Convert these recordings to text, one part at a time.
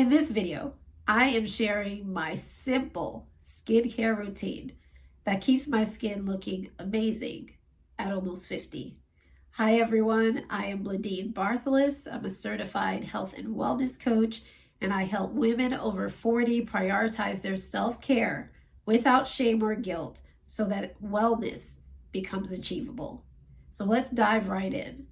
In this video, I am sharing my simple skincare routine that keeps my skin looking amazing at almost 50. Hi everyone, I am Bladine Barthelus. I'm a certified health and wellness coach, and I help women over 40 prioritize their self-care without shame or guilt so that wellness becomes achievable. So let's dive right in.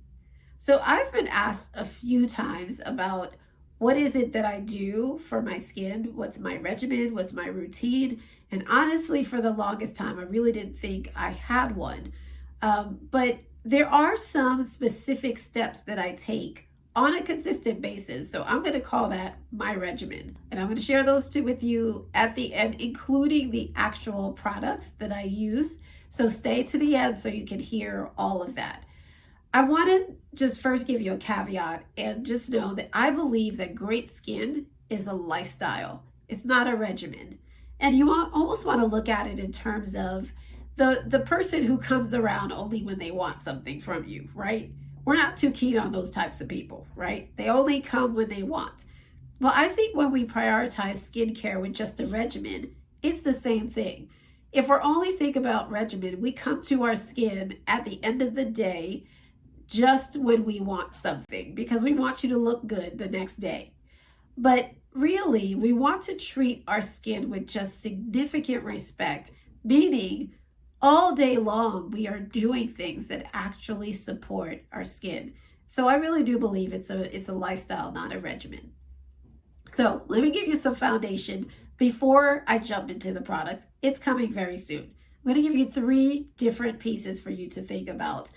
So I've been asked a few times about what is it that I do for my skin? What's my regimen? What's my routine? And honestly, for the longest time, I really didn't think I had one. But there are some specific steps that I take on a consistent basis. So I'm going to call that my regimen. And I'm going to share those two with you at the end, including the actual products that I use. So stay to the end so you can hear all of that. I want to just first give you a caveat and just know that I believe that great skin is a lifestyle. It's not a regimen. And you almost want to look at it in terms of the person who comes around only when they want something from you, right? We're not too keen on those types of people, right? They only come when they want. Well, I think when we prioritize skincare with just a regimen, it's the same thing. If we're only thinking about regimen, we come to our skin at the end of the day just when we want something because we want you to look good the next day. But really, we want to treat our skin with just significant respect, meaning all day long we are doing things that actually support our skin. So I really do believe it's a lifestyle, not a regimen. So let me give you some foundation before I jump into the products. It's coming very soon. I'm going to give you 3 different pieces for you to think about.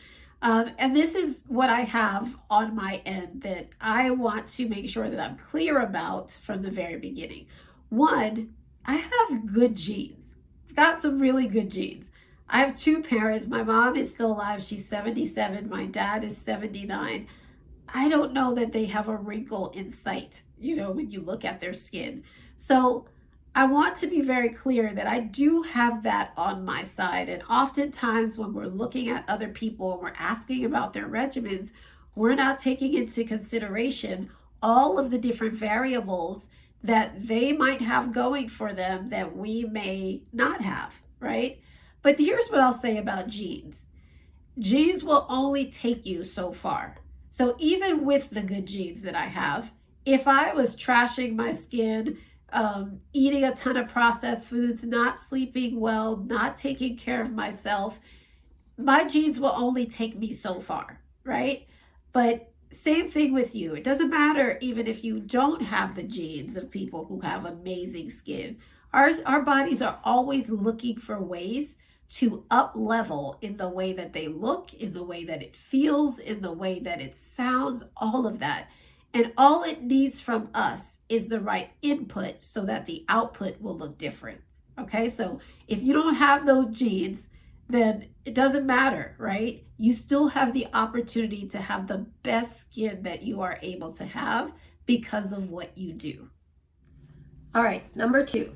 And this is what I have on my end that I want to make sure that I'm clear about from the very beginning. 1, I have good genes. I've got some really good genes. I have 2 parents. My mom is still alive. She's 77. My dad is 79. I don't know that they have a wrinkle in sight, when you look at their skin. So I want to be very clear that I do have that on my side. And oftentimes when we're looking at other people and we're asking about their regimens, we're not taking into consideration all of the different variables that they might have going for them that we may not have, right? But here's what I'll say about genes. Genes will only take you so far. So even with the good genes that I have, if I was trashing my skin, eating a ton of processed foods, not sleeping well, not taking care of myself, my genes will only take me so far, right? But same thing with you. It doesn't matter even if you don't have the genes of people who have amazing skin. Our bodies are always looking for ways to up level in the way that they look, in the way that it feels, in the way that it sounds, all of that. And all it needs from us is the right input so that the output will look different. Okay, so if you don't have those genes, then it doesn't matter, right? You still have the opportunity to have the best skin that you are able to have because of what you do. All right, number 2,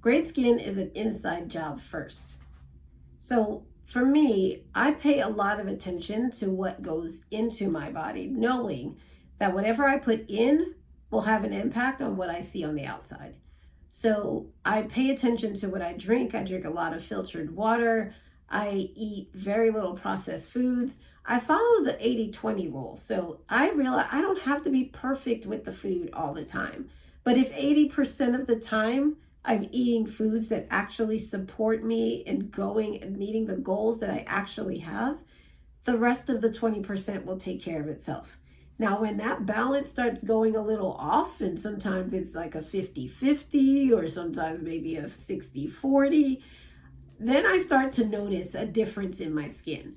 great skin is an inside job first. So for me, I pay a lot of attention to what goes into my body, knowing that whatever I put in will have an impact on what I see on the outside. So I pay attention to what I drink. I drink a lot of filtered water. I eat very little processed foods. I follow the 80-20 rule. So I realize I don't have to be perfect with the food all the time. But if 80% of the time I'm eating foods that actually support me in going and meeting the goals that I actually have, the rest of the 20% will take care of itself. Now, when that balance starts going a little off, and sometimes it's like a 50-50 or sometimes maybe a 60-40, then I start to notice a difference in my skin.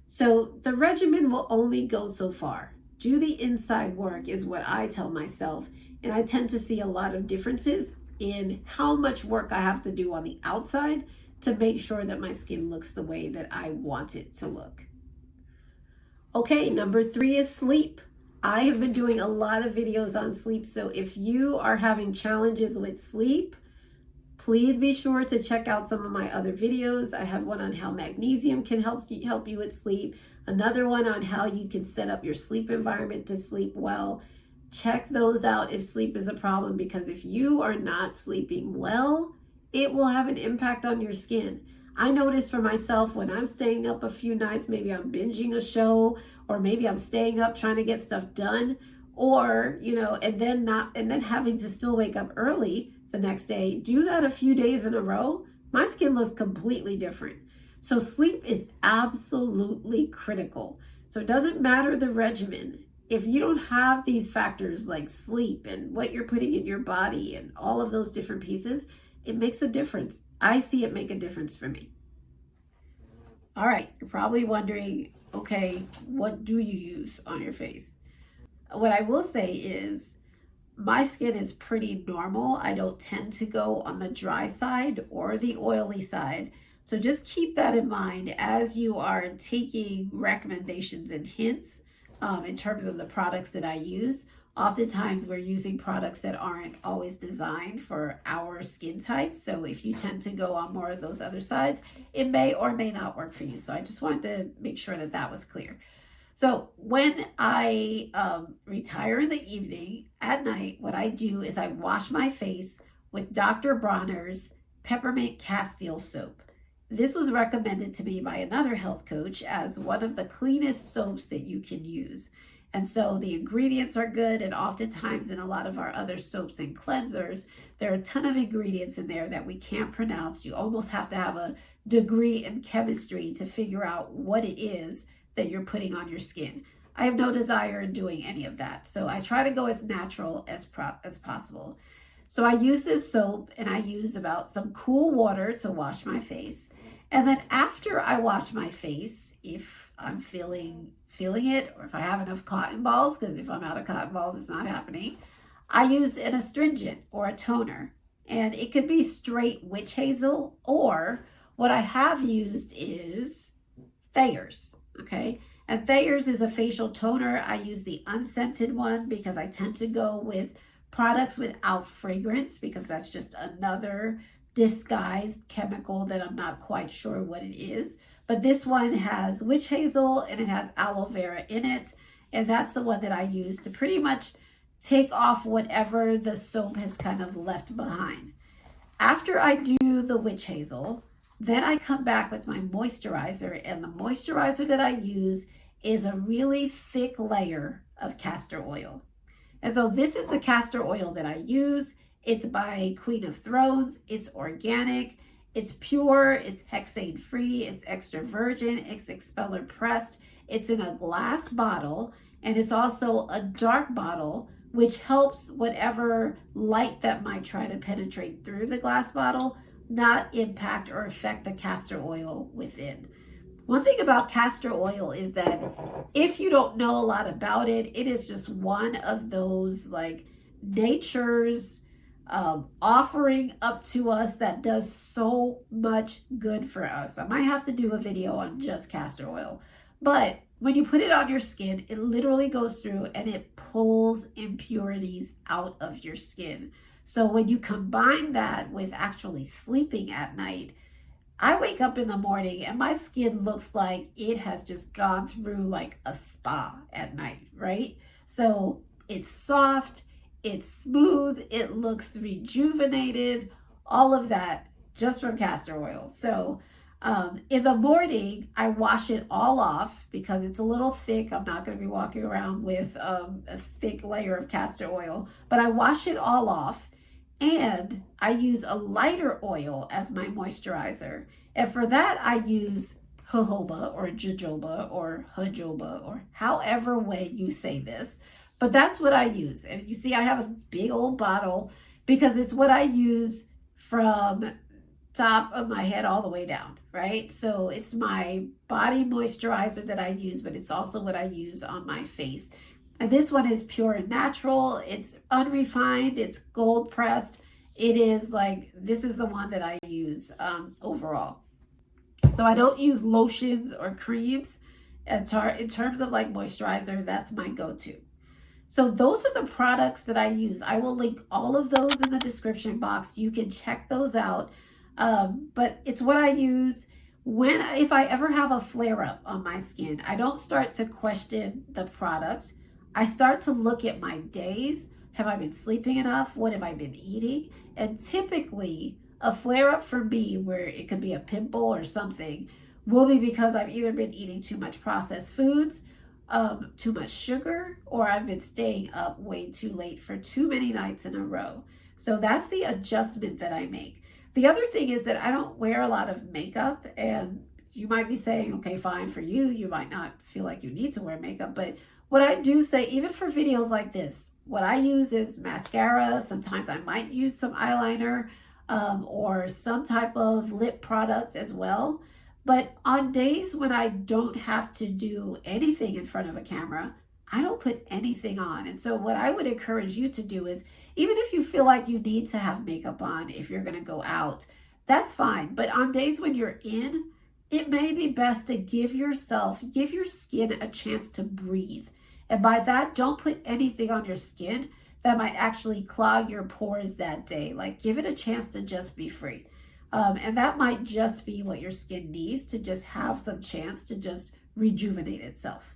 So the regimen will only go so far. Do the inside work is what I tell myself, and I tend to see a lot of differences in how much work I have to do on the outside to make sure that my skin looks the way that I want it to look. Okay, number 3 is sleep. I have been doing a lot of videos on sleep, so if you are having challenges with sleep, please be sure to check out some of my other videos. I have one on how magnesium can help you with sleep, another one on how you can set up your sleep environment to sleep well. check those out if sleep is a problem, because if you are not sleeping well, it will have an impact on your skin. I noticed for myself when I'm staying up a few nights, maybe I'm binging a show, or maybe I'm staying up trying to get stuff done, or, and then having to still wake up early the next day, do that a few days in a row, my skin looks completely different. So sleep is absolutely critical. So it doesn't matter the regimen. If you don't have these factors like sleep and what you're putting in your body and all of those different pieces, it makes a difference. I see it make a difference for me. All right, you're probably wondering, okay, what do you use on your face? What I will say is my skin is pretty normal. I don't tend to go on the dry side or the oily side. So just keep that in mind as you are taking recommendations and hints in terms of the products that I use. Oftentimes we're using products that aren't always designed for our skin type. So if you tend to go on more of those other sides, it may or may not work for you. So I just wanted to make sure that that was clear. So when I retire in the evening, at night, what I do is I wash my face with Dr. Bronner's Peppermint Castile Soap. This was recommended to me by another health coach as one of the cleanest soaps that you can use. And so the ingredients are good, and oftentimes in a lot of our other soaps and cleansers, there are a ton of ingredients in there that we can't pronounce. You almost have to have a degree in chemistry to figure out what it is that you're putting on your skin. I have no desire in doing any of that. So I try to go as natural as possible. So I use this soap and I use about some cool water to wash my face. And then after I wash my face, if I'm feeling it, or if I have enough cotton balls, because if I'm out of cotton balls, it's not happening, I use an astringent or a toner. And it could be straight witch hazel, or what I have used is Thayer's. Okay, and Thayer's is a facial toner. I use the unscented one because I tend to go with products without fragrance, because that's just another disguised chemical that I'm not quite sure what it is. But this one has witch hazel and it has aloe vera in it, and that's the one that I use to pretty much take off whatever the soap has kind of left behind. After I do the witch hazel, then I come back with my moisturizer, and the moisturizer that I use is a really thick layer of castor oil. And so this is the castor oil that I use. It's by Queen of Thrones. It's organic. It's pure. It's hexane free. It's extra virgin. It's expeller pressed. It's in a glass bottle, and it's also a dark bottle, which helps whatever light that might try to penetrate through the glass bottle not impact or affect the castor oil within. One thing about castor oil is that if you don't know a lot about it, it is just one of those like nature's offering up to us that does so much good for us. I might have to do a video on just castor oil, but when you put it on your skin, it literally goes through and it pulls impurities out of your skin. So when you combine that with actually sleeping at night, I wake up in the morning and my skin looks like it has just gone through like a spa at night, right? So it's soft, it's smooth, it looks rejuvenated, all of that just from castor oil. So in the morning, I wash it all off because it's a little thick. I'm not going to be walking around with a thick layer of castor oil, but I wash it all off. And I use a lighter oil as my moisturizer. And for that, I use jojoba or jojoba or jojoba or however way you say this. But that's what I use. And you see, I have a big old bottle because it's what I use from top of my head all the way down, right? So it's my body moisturizer that I use, but it's also what I use on my face. And this one is pure and natural. It's unrefined. It's gold pressed. It is like, this is the one that I use overall. So I don't use lotions or creams. In terms of like moisturizer, that's my go-to. So those are the products that I use. I will link all of those in the description box. You can check those out. But it's what I use if I ever have a flare up on my skin. I don't start to question the products. I start to look at my days. Have I been sleeping enough? What have I been eating? And typically, a flare up for me, where it could be a pimple or something, will be because I've either been eating too much processed foods, too much sugar, or I've been staying up way too late for too many nights in a row. So that's the adjustment that I make. The other thing is that I don't wear a lot of makeup, and you might be saying, okay, fine for you. You might not feel like you need to wear makeup, but what I do say, even for videos like this, what I use is mascara. Sometimes I might use some eyeliner or some type of lip products as well. But on days when I don't have to do anything in front of a camera, I don't put anything on. And so what I would encourage you to do is, even if you feel like you need to have makeup on if you're going to go out, that's fine. But on days when you're in, it may be best to give your skin a chance to breathe. And by that, don't put anything on your skin that might actually clog your pores that day. Like, give it a chance to just be free. And that might just be what your skin needs, to just have some chance to just rejuvenate itself.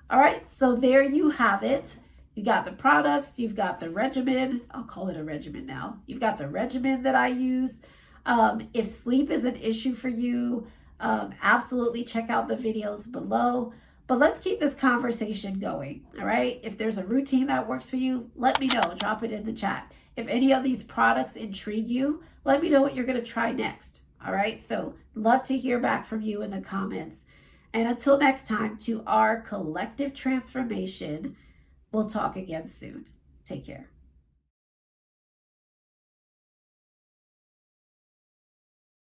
All right, so there you have it. You got the products, you've got the regimen. I'll call it a regimen now. You've got the regimen that I use. If sleep is an issue for you, absolutely check out the videos below. But let's keep this conversation going, all right? If there's a routine that works for you, let me know. Drop it in the chat. If any of these products intrigue you, let me know what you're going to try next, all right? So love to hear back from you in the comments. And until next time, to our collective transformation, we'll talk again soon. Take care.